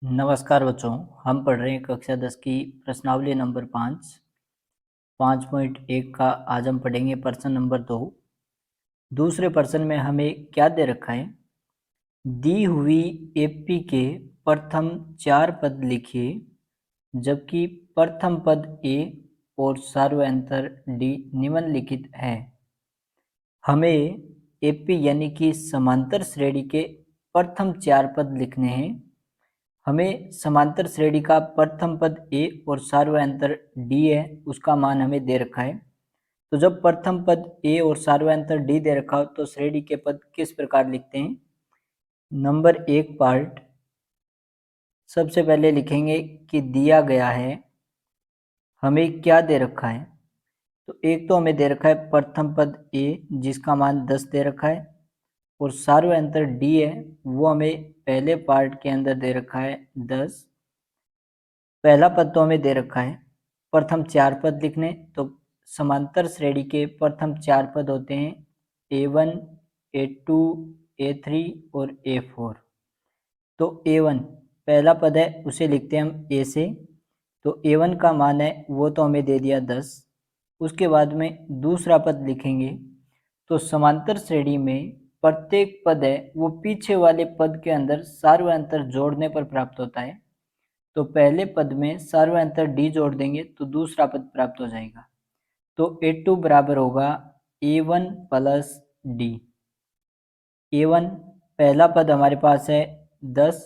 नमस्कार बच्चों। हम पढ़ रहे हैं कक्षा 10 की प्रश्नावली नंबर 5.1 का। आज हम पढ़ेंगे प्रश्न नंबर 2। दूसरे प्रश्न में हमें क्या दे रखा है? दी हुई एपी के प्रथम 4 पद लिखिए, जबकि प्रथम पद ए और सार्वधातुक डी निम्नलिखित है। हमें एपी यानी कि समांतर श्रेणी के प्रथम 4 पद लिखने हैं। हमें समांतर श्रेणी का प्रथम पद ए और सार्वधातुक डी है, उसका मान हमें दे रखा है। तो जब प्रथम पद ए और सार्वधातुक डी दे रखा हो तो श्रेणी के पद किस प्रकार लिखते हैं? नंबर 1 पार्ट सबसे पहले लिखेंगे कि दिया गया है, हमें क्या दे रखा है। तो एक तो हमें दे रखा है प्रथम पद ए जिसका मान 10 दे रखा है, और सार्वधातुक डी है वो हमें पहले पार्ट के अंदर दे रखा है 10। पहला पद तो हमें दे रखा है, प्रथम 4 पद लिखने। तो समांतर श्रेणी के प्रथम 4 पद होते हैं A1, A2, A3 और A4। तो A1 पहला पद है, उसे लिखते हैं हम A से। तो A1 का मान है वो तो हमें दे दिया 10। उसके बाद में दूसरा पद लिखेंगे। तो समांतर श्रेणी में प्रत्येक पद है वो पीछे वाले पद के अंदर सार्वधातुक जोड़ने पर प्राप्त होता है। तो पहले पद में सार्वधातुक डी जोड़ देंगे तो दूसरा पद प्राप्त हो जाएगा। तो A2 बराबर होगा A1 प्लस डी। A1 पहला पद हमारे पास है 10,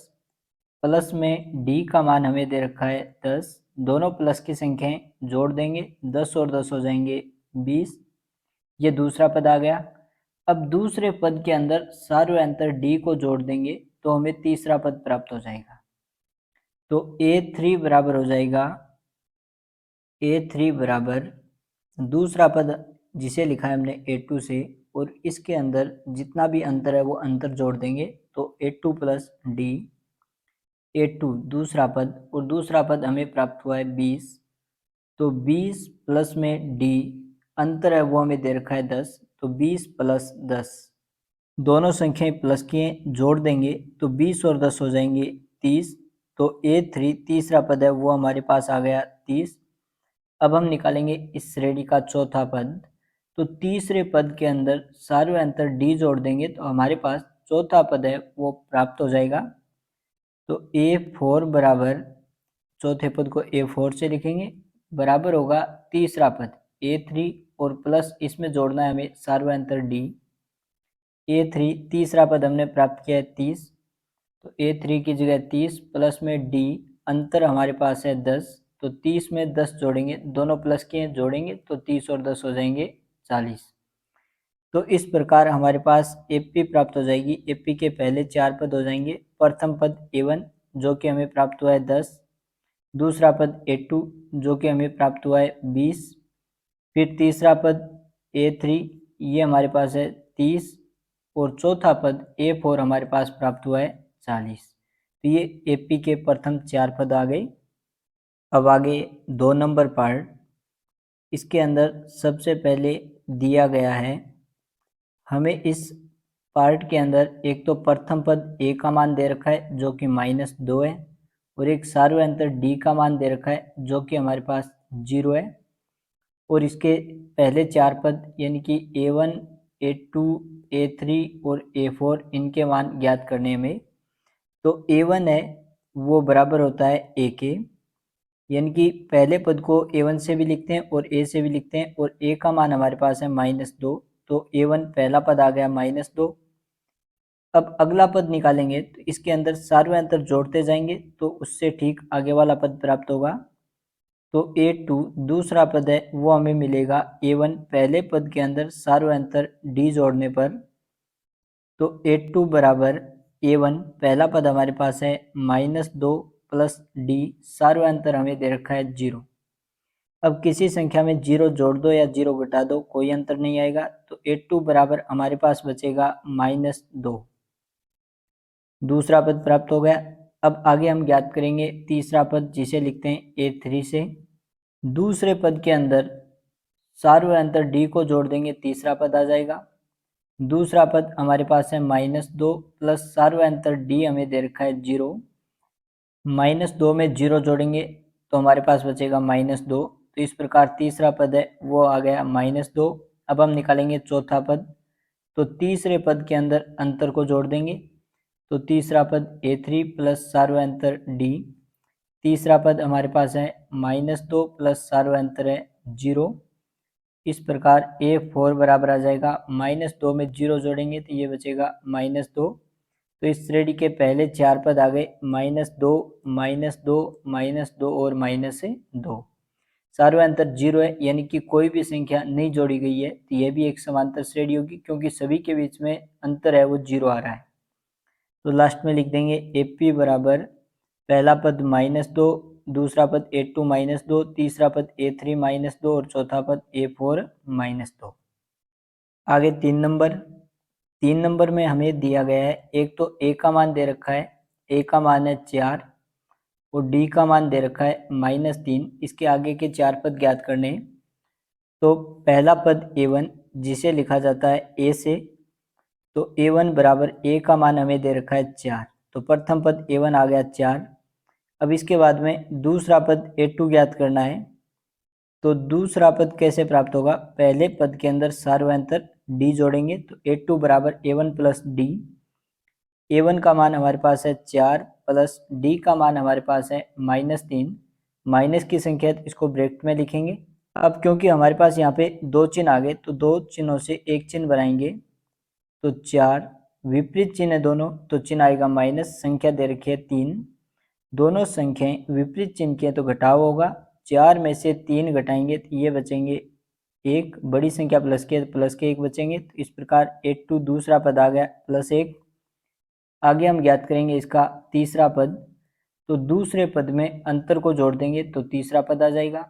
प्लस में डी का मान हमें दे रखा है 10। दोनों प्लस की संख्याएं जोड़ देंगे, 10 और 10 हो जाएंगे 20। ये दूसरा पद आ गया। अब दूसरे पद के अंदर सार्वधातुक डी को जोड़ देंगे तो हमें तीसरा पद प्राप्त हो जाएगा। तो A3 बराबर हो जाएगा, A3 बराबर दूसरा पद जिसे लिखा है हमने A2 से, और इसके अंदर जितना भी अंतर है वो अंतर जोड़ देंगे तो A2 प्लस डी। A2 दूसरा पद, और दूसरा पद हमें प्राप्त हुआ है 20। तो 20 प्लस में डी अंतर है वो हमें दे रखा है 10। तो 20 प्लस 10, दोनों संख्याएं प्लस की हैं, जोड़ देंगे तो 20 और 10 हो जाएंगे 30। तो A3 तीसरा पद है वो हमारे पास आ गया 30। अब हम निकालेंगे इस श्रेणी का चौथा पद। तो तीसरे पद के अंदर सार्वधातुक डी जोड़ देंगे तो हमारे पास चौथा पद है वो प्राप्त हो जाएगा। तो A4 बराबर, चौथे पद को A4 से लिखेंगे, बराबर होगा तीसरा पद A3 और प्लस इसमें जोड़ना है हमें सार्वधातुक डी। A3 तीसरा पद हमने प्राप्त किया है 30। तो A3 की जगह 30 प्लस में डी, अंतर हमारे पास है 10। तो 30 में 10 जोड़ेंगे, दोनों प्लस के हैं, जोड़ेंगे तो 30 और 10 हो जाएंगे 40। तो इस प्रकार हमारे पास एपी प्राप्त हो जाएगी। एपी के पहले 4 पद हो जाएंगे। प्रथम पद A1 जो कि हमें प्राप्त हुआ है 10, दूसरा पद A2 जो कि हमें प्राप्त हुआ है 20, फिर तीसरा पद A3 ये हमारे पास है 30, और चौथा पद A4 हमारे पास प्राप्त हुआ है 40। तो ये एपी के प्रथम 4 पद आ गए। अब आगे 2 नंबर पार्ट, इसके अंदर सबसे पहले दिया गया है, हमें इस पार्ट के अंदर एक तो प्रथम पद ए का मान दे रखा है जो कि -2 है, और एक सार्वधातुक डी का मान दे रखा है जो कि हमारे पास 0 है। और इसके पहले 4 पद यानी कि A1, A2, A3 और A4 इनके मान ज्ञात करने में। तो A1 है वो बराबर होता है A के, यानी कि पहले पद को A1 से भी लिखते हैं और A से भी लिखते हैं, और A का मान हमारे पास है -2। तो A1 पहला पद आ गया -2। अब अगला पद निकालेंगे तो इसके अंदर सार्वधातुक जोड़ते जाएंगे तो उससे ठीक आगे वाला पद प्राप्त होगा। तो A2 दूसरा पद है वो हमें मिलेगा A1 पहले पद के अंदर सार्वधातुक डी जोड़ने पर। तो A2 बराबर A1 पहला पद हमारे पास है -2 प्लस डी, सार्वधातुक हमें दे रखा है 0। अब किसी संख्या में 0 जोड़ दो या 0 घटा दो, कोई अंतर नहीं आएगा। तो A2 बराबर हमारे पास बचेगा -2। दूसरा पद प्राप्त हो गया। अब आगे हम ज्ञात करेंगे तीसरा पद जिसे लिखते हैं A3 से। दूसरे पद के अंदर सार्वधातुक डी को जोड़ देंगे, तीसरा पद आ जाएगा। दूसरा पद हमारे पास है -2 प्लस सार्वधातुक डी हमें दे रखा है 0। -2 में 0 जोड़ेंगे तो हमारे पास बचेगा -2। तो इस प्रकार तीसरा पद है वो आ गया -2। अब हम निकालेंगे चौथा पद। तो तीसरे पद के अंदर अंतर को जोड़ देंगे। तो तीसरा पद a3 प्लस सार्वंतर d। तीसरा पद हमारे पास है -2 प्लस सार्वंतर है 0। इस प्रकार a4 बराबर आ जाएगा -2 में 0 जोड़ेंगे तो ये बचेगा -2। तो इस श्रेणी के पहले चार पद आ गए -2, -2, -2 और -2। सार्वंतर 0 है, यानी कि कोई भी संख्या नहीं जोड़ी गई है, तो यह भी एक समांतर श्रेणी होगी क्योंकि सभी के बीच में अंतर है वो 0 आ रहा है। तो लास्ट में लिख देंगे AP बराबर पहला पद -2, दूसरा पद A2 -2, तीसरा पद A3 -2 और चौथा पद A4 -2। आगे 3 नंबर में हमें दिया गया है, एक तो A का मान दे रखा है, A का मान है 4 और D का मान दे रखा है -3। इसके आगे के चार पद ज्ञात करने हैं। तो पहला पद A1 जिसे लिखा जाता है A से, तो A1 बराबर A का मान हमें दे रखा है 4। तो प्रथम पद A1 आ गया 4। अब इसके बाद में दूसरा पद A2 ज्ञात करना है। तो दूसरा पद कैसे प्राप्त होगा, पहले पद के अंदर सार्वंतर D जोड़ेंगे तो A2 बराबर A1 प्लस D। A1 का मान हमारे पास है 4 प्लस D का मान हमारे पास है -3। माइनस की संख्या है तो इसको ब्रैकेट में लिखेंगे। अब क्योंकि हमारे पास यहाँ पे दो चिन्ह आ गए तो दो चिन्हों से एक चिन्ह बनाएंगे। तो 4 विपरीत चिन्ह है दोनों, तो चिन्ह आएगा माइनस, संख्या दे रखी है 3। दोनों संख्याएं विपरीत चिन्ह की है तो घटाव होगा। 4 में से 3 घटाएंगे तो ये बचेंगे 1, बड़ी संख्या प्लस के 1 बचेंगे। तो इस प्रकार A2 दूसरा पद आ गया +1। आगे हम ज्ञात करेंगे इसका तीसरा पद। तो दूसरे पद में अंतर को जोड़ देंगे तो तीसरा पद आ जाएगा।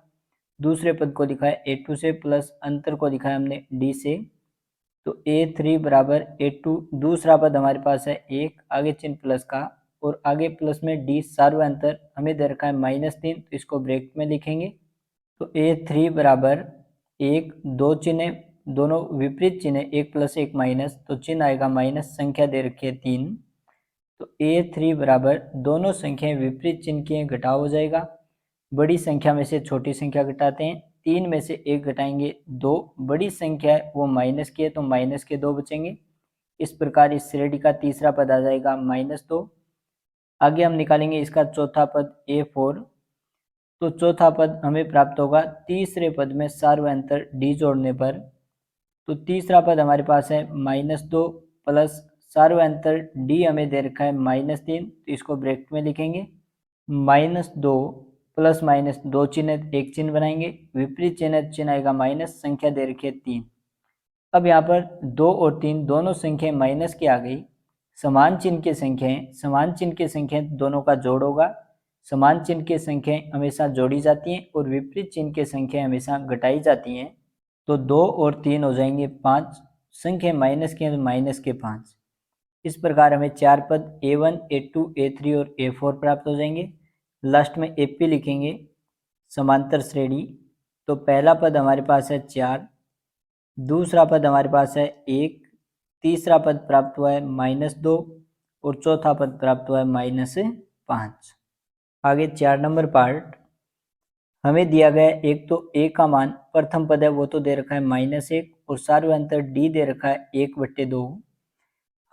दूसरे पद को लिखा है A2 से प्लस अंतर को लिखा है हमने D से। तो A3 बराबर A2 दूसरा पद हमारे पास है 1, आगे चिन्ह प्लस का और आगे प्लस में D सार्वंतर हमें दे रखा है -3, तो इसको ब्रैकेट में लिखेंगे। तो A3 बराबर 1, दो चिन्ह दोनों विपरीत चिन्ह 1 प्लस 1 माइनस, तो चिन्ह आएगा माइनस, संख्या दे रखी है 3। तो A3 बराबर दोनों संख्याएं विपरीत चिन्ह की घटाव हो जाएगा। बड़ी संख्या में से छोटी संख्या घटाते हैं, 3 में से 1 घटाएंगे 2, बड़ी संख्या है वो माइनस की है तो माइनस के 2 बचेंगे। इस प्रकार इस श्रेणी का तीसरा पद आ जाएगा -2। आगे हम निकालेंगे इसका चौथा पद A4। तो चौथा पद हमें प्राप्त होगा तीसरे पद में सार्वंतर D जोड़ने पर। तो तीसरा पद हमारे पास है -2 प्लस सार्वंतर D हमें दे रखा है -3, तो इसको ब्रैकेट में लिखेंगे। -2 प्लस माइनस दो चिन्ह एक चिन्ह बनाएंगे, विपरीत चिन्ह आएगा माइनस, संख्या दे रखी है 3। अब यहाँ पर 2 और 3 दोनों संख्याएं माइनस की आ गई। समान चिन्ह की संख्याएं दोनों का जोड़ होगा। समान चिन्ह की संख्याएं हमेशा जोड़ी जाती हैं और विपरीत चिन्ह की संख्याएं हमेशा घटाई जाती हैं। तो 2 और 3 हो जाएंगे 5, संख्या माइनस की है तो माइनस के 5। इस प्रकार हमें चार पद A1, A2, A3 और A4 प्राप्त हो जाएंगे। लास्ट में AP लिखेंगे समांतर श्रेणी। तो पहला पद हमारे पास है 4, दूसरा पद हमारे पास है 1, तीसरा पद प्राप्त हुआ है -2 और चौथा पद प्राप्त हुआ है -5। आगे 4 नंबर पार्ट हमें दिया गया है, एक तो A का मान प्रथम पद है वो तो दे रखा है -1 और सार्वंतर D दे रखा है 1/2।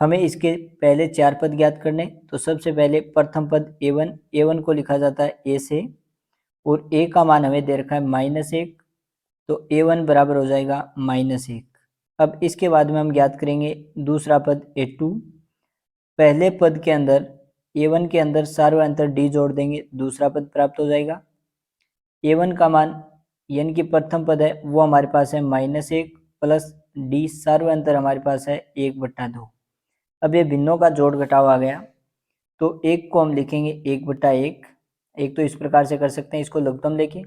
हमें इसके पहले चार पद ज्ञात करने। तो सबसे पहले प्रथम पद A1 को लिखा जाता है A से और A का मान हमें दे रखा है -1, तो A1 बराबर हो जाएगा -1। अब इसके बाद में हम ज्ञात करेंगे दूसरा पद A2। पहले पद के अंदर A1 के अंदर सार्वंतर D जोड़ देंगे, दूसरा पद प्राप्त हो जाएगा। A1 का मान यानी कि प्रथम पद है वो हमारे पास है -1 प्लस D सार्वंतर हमारे पास है 1/2। अब ये भिन्नों का जोड़ घटाव आ गया तो एक को हम लिखेंगे 1/1। एक तो इस प्रकार से कर सकते हैं, इसको लघुत्तम लेके।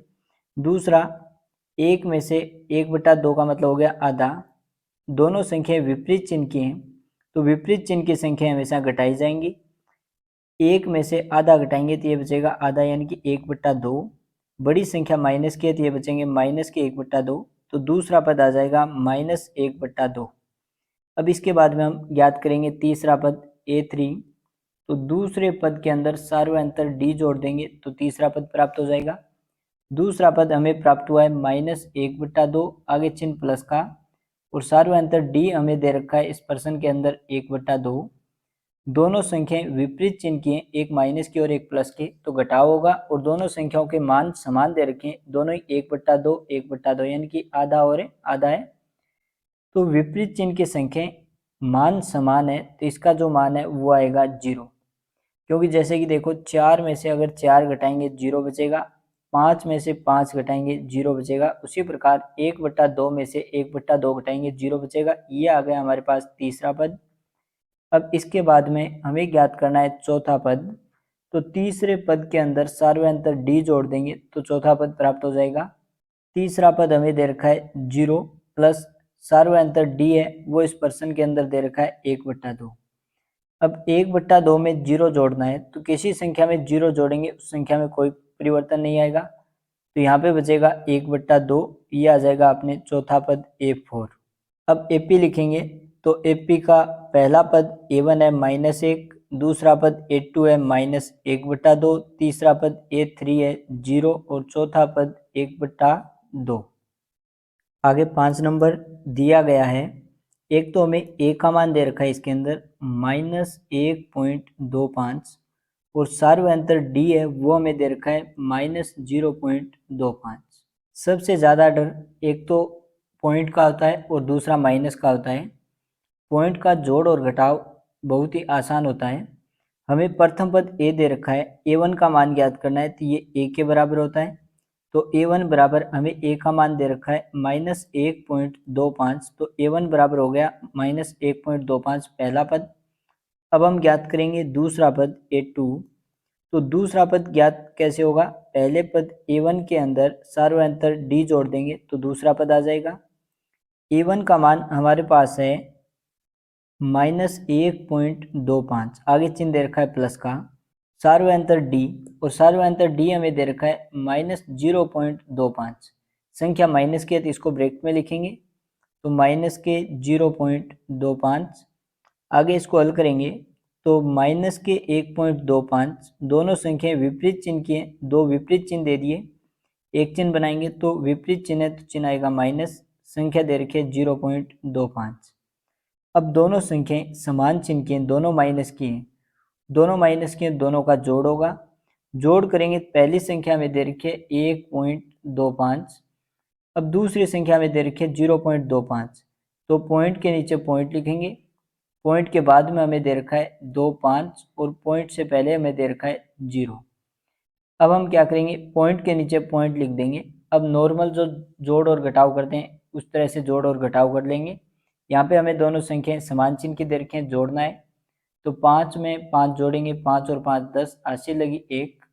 दूसरा 1 में से 1/2 का मतलब हो गया आधा। दोनों संख्याएं विपरीत चिन्ह की हैं तो विपरीत चिन्ह की संख्या हमेशा घटाई जाएंगी। 1 में से आधा घटाएंगे तो ये बचेगा आधा यानी कि 1/2। बड़ी संख्या माइनस की है तो ये बचेंगे -1/2। तो दूसरा पद आ जाएगा -1/2। अब इसके बाद में हम ज्ञात करेंगे तीसरा पद A3। तो दूसरे पद के अंदर सार्वय अंतर डी जोड़ देंगे तो तीसरा पद प्राप्त हो जाएगा। दूसरा पद हमें प्राप्त हुआ है -1/2, आगे चिन्ह प्लस का, और सार्वय अंतर डी हमें दे रखा है इस प्रश्न के अंदर 1/2। दोनों संख्याएं विपरीत चिन्ह की हैं, एक माइनस की और एक प्लस की, तो घटाव होगा, और दोनों संख्याओं के मान समान दे रखे हैं, दोनों ही 1/2 1/2 यानी कि आधा और आधा है। तो विपरीत चिन्ह की संख्याएं मान समान है तो इसका जो मान है वो आएगा 0, क्योंकि जैसे कि देखो 4 में से अगर 4 घटाएंगे 0 बचेगा, 5 में से 5 घटाएंगे 0 बचेगा, उसी प्रकार 1/2 में से 1/2 घटाएंगे 0 बचेगा। ये आ गया हमारे पास तीसरा पद। अब इसके बाद में हमें ज्ञात करना है चौथा पद। तो तीसरे पद के अंदर सार्वय अंतर डी जोड़ देंगे तो चौथा पद प्राप्त हो जाएगा। तीसरा पद हमें दे रखा है 0 प्लस सार्वय अंतर डी है वो इस प्रश्न के अंदर दे रखा है 1/2। अब 1/2 में 0 जोड़ना है तो किसी संख्या में 0 जोड़ेंगे उस संख्या में कोई परिवर्तन नहीं आएगा, तो यहाँ पे बचेगा 1/2, ये आ जाएगा अपने चौथा पद A4। अब AP लिखेंगे तो AP का पहला पद A1 है -1, दूसरा पद A2 है -1/2, तीसरा पद A3 है 0 और चौथा पद 1/2। आगे 5 नंबर दिया गया है, एक तो हमें A का मान दे रखा है इसके अंदर -1.25 और सार्वय अंतर D है वो हमें दे रखा है -0.25। सबसे ज़्यादा डर एक तो पॉइंट का होता है और दूसरा माइनस का होता है। पॉइंट का जोड़ और घटाव बहुत ही आसान होता है। हमें प्रथम पद A दे रखा है, A1 का मान ज्ञात करना है तो ये A के बराबर होता है, तो A1 बराबर हमें A का मान दे रखा है -1.25, तो A1 बराबर हो गया -1.25 पहला पद। अब हम ज्ञात करेंगे दूसरा पद A2। तो दूसरा पद ज्ञात कैसे होगा, पहले पद A1 के अंदर सार्वय अंतर D जोड़ देंगे तो दूसरा पद आ जाएगा। A1 का मान हमारे पास है -1.25, आगे चिन्ह दे रखा है प्लस का, सार्वय अंतर डी, और सार्वय अंतर डी हमें दे रखा है -0.25। संख्या माइनस की है तो इसको ब्रैकेट में लिखेंगे, तो माइनस के 0.25, आगे इसको हल करेंगे तो माइनस के 1.25, दोनों संख्याएं विपरीत चिन्ह की हैं, दो विपरीत चिन्ह दे दिए, एक चिन्ह बनाएंगे तो विपरीत चिन्ह है तो चिन्ह आएगा माइनस, संख्या दे रखी है 0.25। अब दोनों संख्याएं समान चिन्ह की हैं, दोनों माइनस की हैं, दोनों माइनस के दोनों का जोड़ होगा, जोड़ करेंगे पहली संख्या में दे रखी है 1.25, अब दूसरी संख्या में दे रखी है 0.25, तो पॉइंट के नीचे पॉइंट लिखेंगे, पॉइंट के बाद में हमें दे रखा है 25 और पॉइंट से पहले हमें दे रखा है 0। अब हम क्या करेंगे, पॉइंट के नीचे पॉइंट लिख देंगे। अब नॉर्मल जो जोड़ और घटाव करते हैं उस तरह से जोड़ और घटाव कर लेंगे। यहाँ पे हमें दोनों संख्याएं समान चिन्ह की दे रखी हैं, जोड़ना है, तो 5 में 5 जोड़ेंगे, 5 और 5 10, हासिल लगी 1,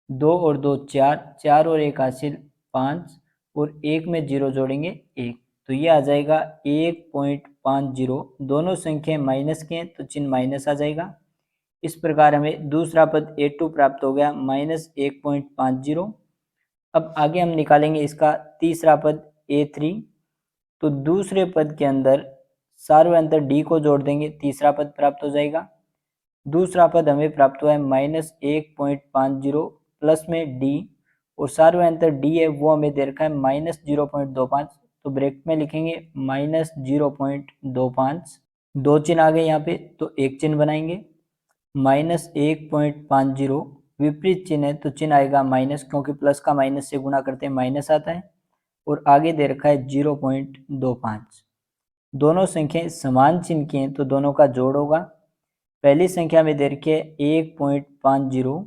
2 और 2 4, 4 और 1 हासिल 5, और 1 में 0 जोड़ेंगे 1, तो ये आ जाएगा 1.50। दोनों संख्याएं माइनस के हैं तो चिन्ह माइनस आ जाएगा। इस प्रकार हमें दूसरा पद A2 प्राप्त हो गया -1.50। अब आगे हम निकालेंगे इसका तीसरा पद A3। तो दूसरे पद के अंदर सार्वय अंतर D को जोड़ देंगे, तीसरा पद प्राप्त हो जाएगा। दूसरा पद हमें प्राप्त हुआ है -1.50 प्लस में D, और सार्वय अंतर D है वो हमें दे रखा है -0.25, तो ब्रैकेट में लिखेंगे -0.25। दो चिन्ह आ गए यहाँ पे तो एक चिन्ह बनाएंगे, -1.50 विपरीत चिन्ह है तो चिन्ह आएगा माइनस, क्योंकि प्लस का माइनस से गुणा करते हैं माइनस आता है, और आगे दे रखा है 0.25। दोनों संख्याएं समान चिन्ह की हैं तो दोनों का जोड़ होगा। पहली संख्या में दे रखी है 1.50,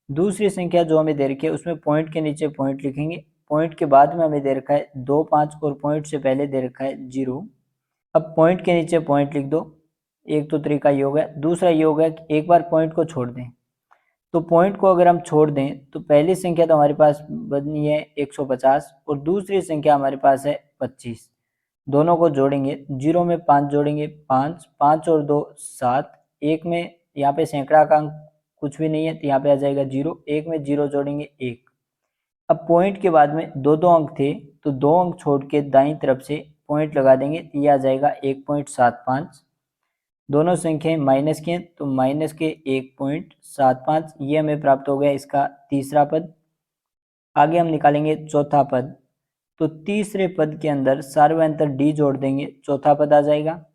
दूसरी संख्या जो हमें दे रखी है उसमें पॉइंट के नीचे पॉइंट लिखेंगे, पॉइंट के बाद में हमें दे रखा है 2 5 और पॉइंट से पहले दे रखा है 0। अब पॉइंट के नीचे पॉइंट लिख दो, एक तो तरीका ये हो गया। दूसरा ये हो गया कि एक बार पॉइंट को छोड़ दें, तो पॉइंट को अगर हम छोड़ दें तो पहली संख्या तो हमारे पास बनी है 150 और दूसरी संख्या हमारे पास है 25, दोनों को जोड़ेंगे, 0 में 5 जोड़ेंगे 5, 5 और 2 7, एक में यहाँ पे सैकड़ा का अंक कुछ भी नहीं है तो यहाँ पे आ जाएगा 0, एक में 0 जोड़ेंगे 1। अब पॉइंट के बाद में दो दो अंक थे तो 2 अंक छोड़ के दाईं तरफ से पॉइंट लगा देंगे तो ये आ जाएगा 1.75। दोनों संख्याएं माइनस की हैं तो माइनस के 1.75 ये हमें प्राप्त हो गया इसका तीसरा पद। आगे हम निकालेंगे चौथा पद, तो तीसरे पद के अंदर सार्वयंतर डी जोड़ देंगे, चौथा पद आ जाएगा।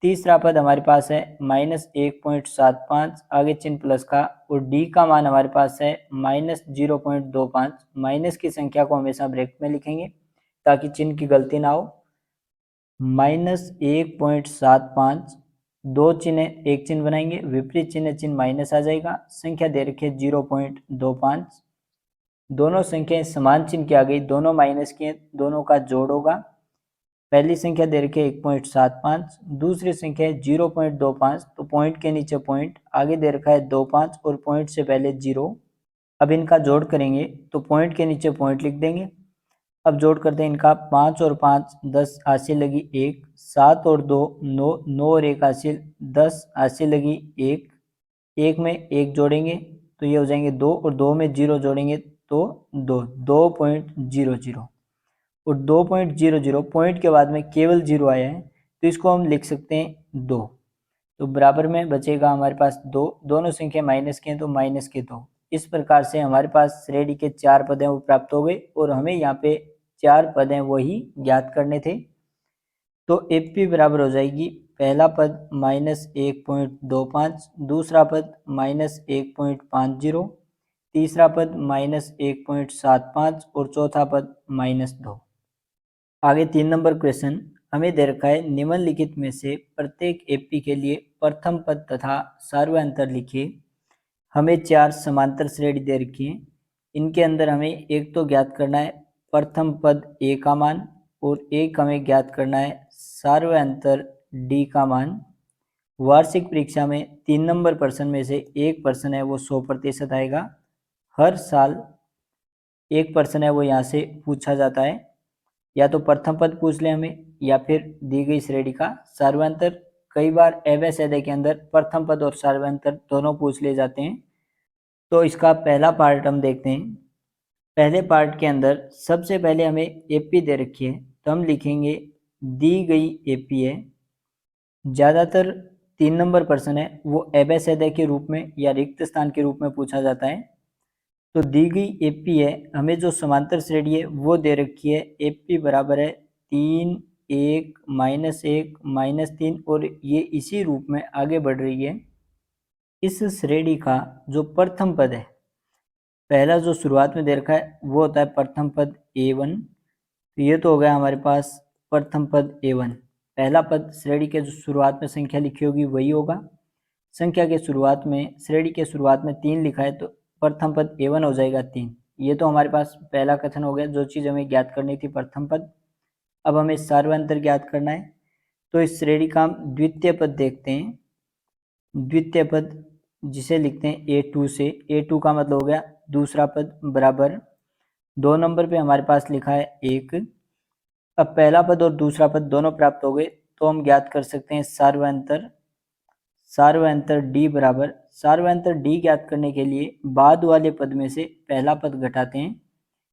तीसरा पद हमारे पास है -1.75, आगे चिन्ह प्लस का, और डी का मान हमारे पास है -0.25। माइनस की संख्या को हमेशा ब्रैकेट में लिखेंगे ताकि चिन्ह की गलती ना हो। -1.75, दो चिन्ह एक चिन्ह बनाएंगे, विपरीत चिन्ह माइनस आ जाएगा, संख्या दे रखी है 0.25। दोनों संख्याएं समान चिन्ह की आ गई, दोनों माइनस की हैं, दोनों का जोड़ होगा। पहली संख्या दे रखी है 1.75, दूसरी संख्या है 0.25, तो पॉइंट के नीचे पॉइंट, आगे दे रखा है 25 और पॉइंट से पहले 0। अब इनका जोड़ करेंगे तो पॉइंट के नीचे पॉइंट लिख देंगे। अब जोड़ करते हैं इनका, 5 और 5 10, हासिल लगी 1, 7 और 2 9, 9 और 1 हासिल 10, हासिल लगी 1, 1 में 1 जोड़ेंगे तो ये हो जाएंगे 2, और 2 में 0 जोड़ेंगे तो 2, 2.00, और 2.00 पॉइंट के बाद में केवल 0 आया है तो इसको हम लिख सकते हैं 2, तो बराबर में बचेगा हमारे पास 2, दोनों संख्या माइनस के हैं तो माइनस के 2। इस प्रकार से हमारे पास श्रेणी के 4 पद हैं वो प्राप्त हो गए, और हमें यहाँ पे 4 पद हैं वही ज्ञात करने थे। तो एपी बराबर हो जाएगी, पहला पद -1.25, दूसरा पद -1.50, तीसरा पद -1.75 और चौथा पद -2। आगे 3 नंबर क्वेश्चन हमें दे रखा है, निम्नलिखित में से प्रत्येक एपी के लिए प्रथम पद तथा सार्वयंतर लिखिए। हमें 4 समांतर श्रेणी दे रखी है, इनके अंदर हमें एक तो ज्ञात करना है प्रथम पद ए का मान, और एक हमें ज्ञात करना है सार्वयंतर डी का मान। वार्षिक परीक्षा में 3 नंबर प्रश्न में से एक प्रश्न है वो 100% आएगा, हर साल एक प्रश्न है वो यहाँ से पूछा जाता है, या तो प्रथम पद पूछ ले हमें या फिर दी गई श्रेणी का सार्वयंतर। कई बार एवं के अंदर प्रथम पद और सार्वयंतर दोनों पूछ ले जाते हैं। तो इसका पहला पार्ट हम देखते हैं। पहले पार्ट के अंदर सबसे पहले हमें एपी दे रखी है, तो हम लिखेंगे दी गई एपी है। ज़्यादातर 3 नंबर प्रश्न है वो एवं के रूप में या रिक्त स्थान के रूप में पूछा जाता है। तो दी गई एपी है, हमें जो समांतर श्रेणी है वो दे रखी है, एपी बराबर है 3 1 -1 -3, और ये इसी रूप में आगे बढ़ रही है। इस श्रेणी का जो प्रथम पद है, पहला जो शुरुआत में दे रखा है वो होता है प्रथम पद a1, तो ये तो हो गया हमारे पास प्रथम पद a1। पहला पद श्रेणी के जो शुरुआत में संख्या लिखी होगी वही होगा। संख्या के शुरुआत में, श्रेणी के शुरुआत में 3 लिखा है तो प्रथम पद a1 हो जाएगा 3। ये तो हमारे पास पहला कथन हो गया, जो चीज़ हमें ज्ञात करनी थी प्रथम पद। अब हमें सार्वयंतर ज्ञात करना है, तो इस श्रेणी का हम द्वितीय पद देखते हैं। द्वितीय पद जिसे लिखते हैं a2 से, a2 का मतलब हो गया दूसरा पद, बराबर 2 नंबर पे हमारे पास लिखा है 1। अब पहला पद और दूसरा पद दोनों प्राप्त हो गए, तो हम ज्ञात कर सकते हैं सार्वयंतर। सार्वयंतर डी बराबर, सार्वयंतर डी ज्ञात करने के लिए बाद वाले पद में से पहला पद घटाते हैं,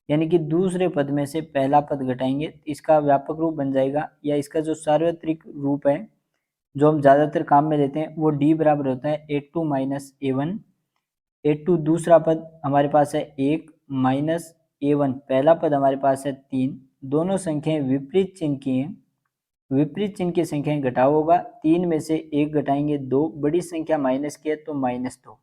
यानी कि दूसरे पद में से पहला पद घटाएंगे, इसका व्यापक रूप बन जाएगा, या इसका जो सार्वत्रिक रूप है जो हम ज़्यादातर काम में लेते हैं वो डी बराबर होता है a2 - a1। a2 दूसरा पद हमारे पास है 1 माइनस a1 पहला पद हमारे पास है 3। दोनों संख्याएं विपरीत चिन्ह की हैं, विपरीत चिन्ह की संख्याएं घटाव होगा, 3 में से 1 घटाएंगे 2, बड़ी संख्या माइनस की है तो -2।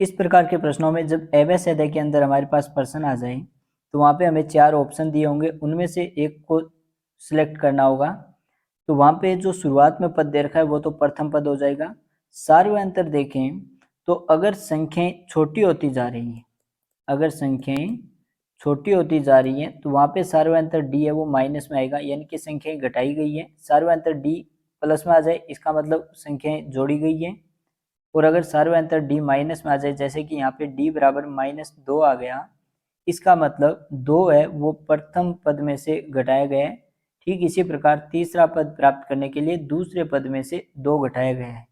इस प्रकार के प्रश्नों में जब एवं के अंदर हमारे पास प्रश्न आ जाए तो वहाँ पे हमें 4 ऑप्शन दिए होंगे, उनमें से एक को सिलेक्ट करना होगा। तो वहाँ पे जो शुरुआत में पद दे रखा है वो तो प्रथम पद हो जाएगा। सार्वयंतर देखें तो अगर संख्याएं छोटी होती जा रही हैं, अगर संख्याएं छोटी होती जा रही हैं तो वहाँ पे सार्वयंतर डी है वो माइनस में आएगा, यानी कि संख्याएं घटाई गई है। सार्वयंतर डी प्लस में आ जाए इसका मतलब संख्याएं जोड़ी गई है, और अगर सार्वयंतर डी माइनस में आ जाए, जैसे कि यहाँ पे डी बराबर -2 आ गया, इसका मतलब 2 है वो प्रथम पद में से घटाया गया है। ठीक इसी प्रकार तीसरा पद प्राप्त करने के लिए दूसरे पद में से 2 घटाया गया है,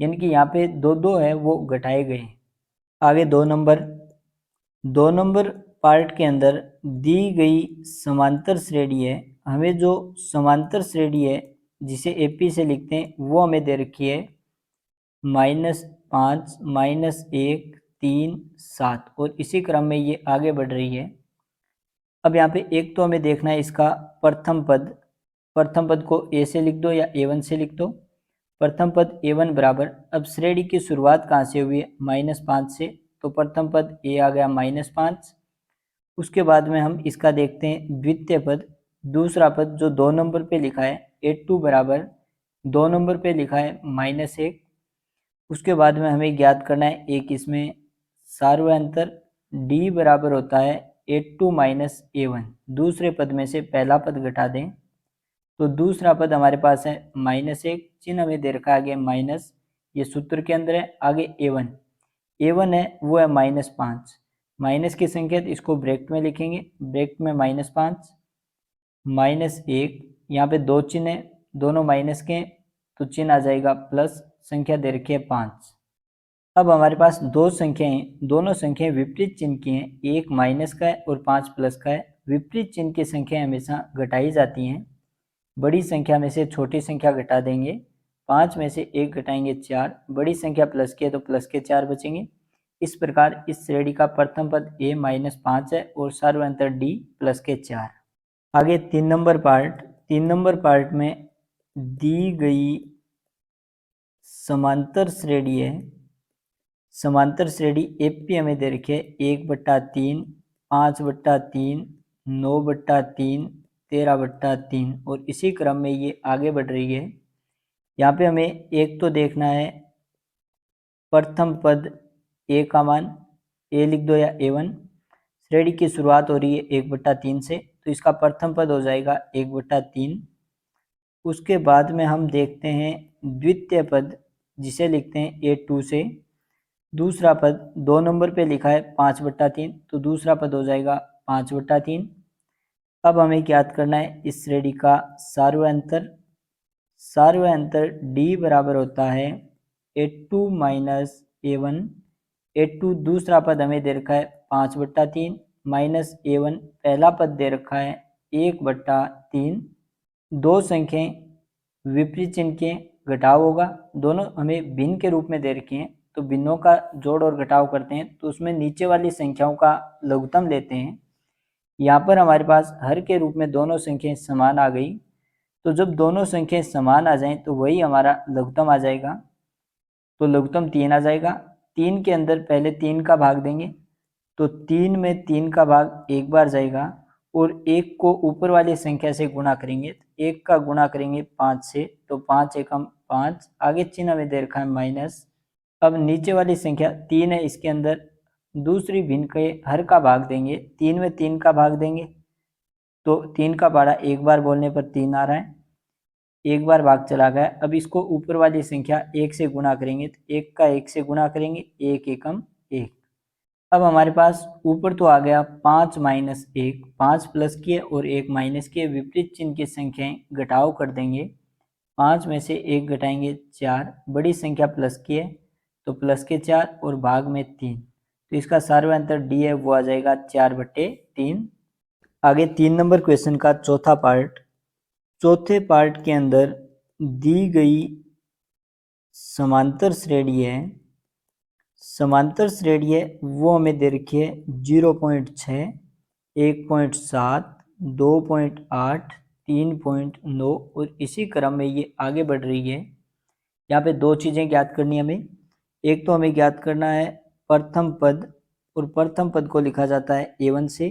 यानी कि यहाँ पे 2 है वो घटाए गए। आगे 2 नंबर पार्ट के अंदर दी गई समांतर श्रेणी है, हमें जो समांतर श्रेणी है जिसे एपी से लिखते हैं वो हमें दे रखी है। -5 -1 3 7 और इसी क्रम में ये आगे बढ़ रही है। अब यहाँ पे एक तो हमें देखना है इसका प्रथम पद को ए से लिख दो या A1 से लिख दो। प्रथम पद A1 बराबर, अब श्रेणी की शुरुआत कहाँ से हुई है, -5 से, तो प्रथम पद ए आ गया -5। उसके बाद में हम इसका देखते हैं द्वितीय पद, दूसरा पद जो 2 नंबर पे लिखा है A2 बराबर 2 नंबर पे लिखा है -1। उसके बाद में हमें ज्ञात करना है एक इसमें सार्वयंतर D बराबर होता है A2 माइनस A1। दूसरे पद में से पहला पद घटा दें तो दूसरा पद हमारे पास है -1, चिन्ह हमें दे रखा है आगे माइनस, ये सूत्र के अंदर है। आगे A1 है वो है -5, माइनस की संकेत इसको ब्रैकेट में लिखेंगे, ब्रैकेट में -5 -1, यहाँ पे दो चिन्ह है, दोनों माइनस के, तो चिन्ह आ जाएगा प्लस, संख्या दे रखी है 5। अब हमारे पास दो संख्याएं, दोनों संख्याएं विपरीत चिन्ह की हैं, एक माइनस का है और 5 प्लस का है। विपरीत चिन्ह की संख्याएं हमेशा घटाई जाती हैं, बड़ी संख्या में से छोटी संख्या घटा देंगे, 5 में से 1 घटाएंगे 4, बड़ी संख्या प्लस की है तो प्लस के 4 बचेंगे। इस प्रकार इस श्रेणी का प्रथम पद a -5 है और सार्वयंतर d प्लस के 4। आगे 3 नंबर पार्ट में दी गई समांतर श्रेणी है, समांतर श्रेणी एपी हमें दे रखी है 1/3, 5/3, 9/3, 13/3 और इसी क्रम में ये आगे बढ़ रही है। यहाँ पे हमें एक तो देखना है प्रथम पद ए का मान, ए लिख दो या A1। श्रेणी की शुरुआत हो रही है 1/3 से, तो इसका प्रथम पद हो जाएगा 1/3। उसके बाद में हम देखते हैं द्वितीय पद, जिसे लिखते हैं A2 से। दूसरा पद 2 नंबर पे लिखा है 5/3, तो दूसरा पद हो जाएगा 5/3। अब हमें ज्ञात करना है इस श्रेणी का सार्वयंतर, सार्वयंतर D बराबर होता है A2 माइनस A1। A2 दूसरा पद हमें दे रखा है 5/3 माइनस A1 पहला पद दे रखा है 1/3। दो संख्याएं विपरीत चिन्ह के घटाव होगा, दोनों हमें भिन्न के रूप में दे रखी हैं, तो भिन्नों का जोड़ और घटाव करते हैं तो उसमें नीचे वाली संख्याओं का लघुत्तम लेते हैं। यहाँ पर हमारे पास हर के रूप में दोनों संख्याएं समान आ गई, तो जब दोनों संख्याएं समान आ जाएं तो वही हमारा लघुत्तम आ जाएगा, तो लघुत्तम 3 आ जाएगा। 3 के अंदर पहले 3 का भाग देंगे, तो 3 में 3 का भाग एक बार जाएगा और 1 को ऊपर वाली संख्या से गुणा करेंगे, 1 का गुणा करेंगे 5 से, तो 5 एकम 5, आगे चिन्ह हमें दे रखा है माइनस। अब नीचे वाली संख्या 3 है, इसके अंदर दूसरी भिन्न के हर का भाग देंगे, 3 में 3 का भाग देंगे, तो 3 का पहाड़ा एक बार बोलने पर 3 आ रहा है, एक बार भाग चला गया। अब इसको ऊपर वाली संख्या 1 से गुणा करेंगे, तो 1 का 1 से गुणा करेंगे, 1 एकम 1। अब हमारे पास ऊपर तो आ गया 5 माइनस 1, 5 प्लस की है और 1 माइनस की है, विपरीत चिन्ह की संख्याएं घटाव कर देंगे, 5 में से 1 घटाएंगे 4, बड़ी संख्या प्लस की है तो प्लस के 4 और भाग में 3, तो इसका सार्वयंतर डी है वो आ जाएगा 4/3। आगे 3 नंबर क्वेश्चन का चौथा पार्ट, चौथे पार्ट के अंदर दी गई समांतर श्रेणी है, समांतर श्रेणी है वो हमें दे रखी है 0.6, 1.7, 2.8, 3.9 और इसी क्रम में ये आगे बढ़ रही है। यहाँ पे दो चीज़ें ज्ञात करनी है हमें, एक तो हमें ज्ञात करना है प्रथम पद, और प्रथम पद को लिखा जाता है A1 से,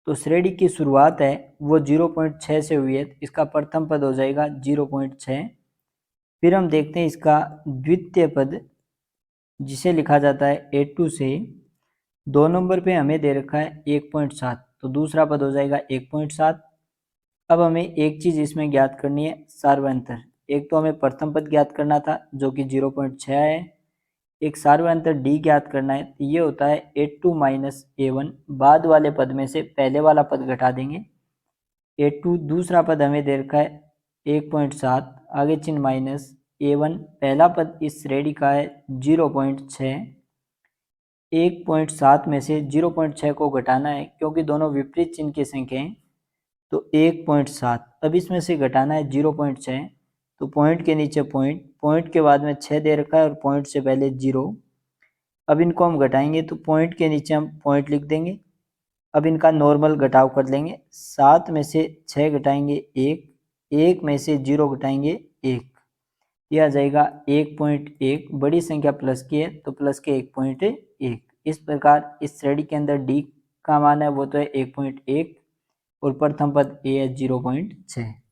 तो श्रेणी की शुरुआत है वो 0.6 से हुई है, इसका प्रथम पद हो जाएगा 0.6। फिर हम देखते हैं इसका द्वितीय पद, जिसे लिखा जाता है A2 से। 2 नंबर पे हमें दे रखा है 1.7, तो दूसरा पद हो जाएगा 1.7। अब हमें एक चीज़ इसमें ज्ञात करनी है सार्वयंतर, एक तो हमें प्रथम पद ज्ञात करना था जो कि 0.6 है, एक सार्वयंतर D ज्ञात करना है, तो ये होता है A2 माइनस A1, बाद वाले पद में से पहले वाला पद घटा देंगे। A2 दूसरा पद हमें दे रखा है 1.7, आगे चिन्ह माइनस, A1 पहला पद इस श्रेणी का है 0.6, 1.7 में से 0.6 को घटाना है क्योंकि दोनों विपरीत चिन्ह की संख्या हैं, तो 1.7, अब इसमें से घटाना है 0.6, तो पॉइंट के नीचे पॉइंट, पॉइंट के बाद में 6 दे रखा है और पॉइंट से पहले 0। अब इनको हम घटाएंगे तो पॉइंट के नीचे हम पॉइंट लिख देंगे। अब इनका नॉर्मल घटाव कर लेंगे। 7 में से 6 घटाएंगे 1, 1 में से 0 घटाएंगे 1, यह आ जाएगा 1.1। बड़ी संख्या प्लस की है तो प्लस के 1.1। इस प्रकार इस श्रेणी के अंदर डी का मान है वो तो है 1.1 और प्रथम पद ए है 0.6।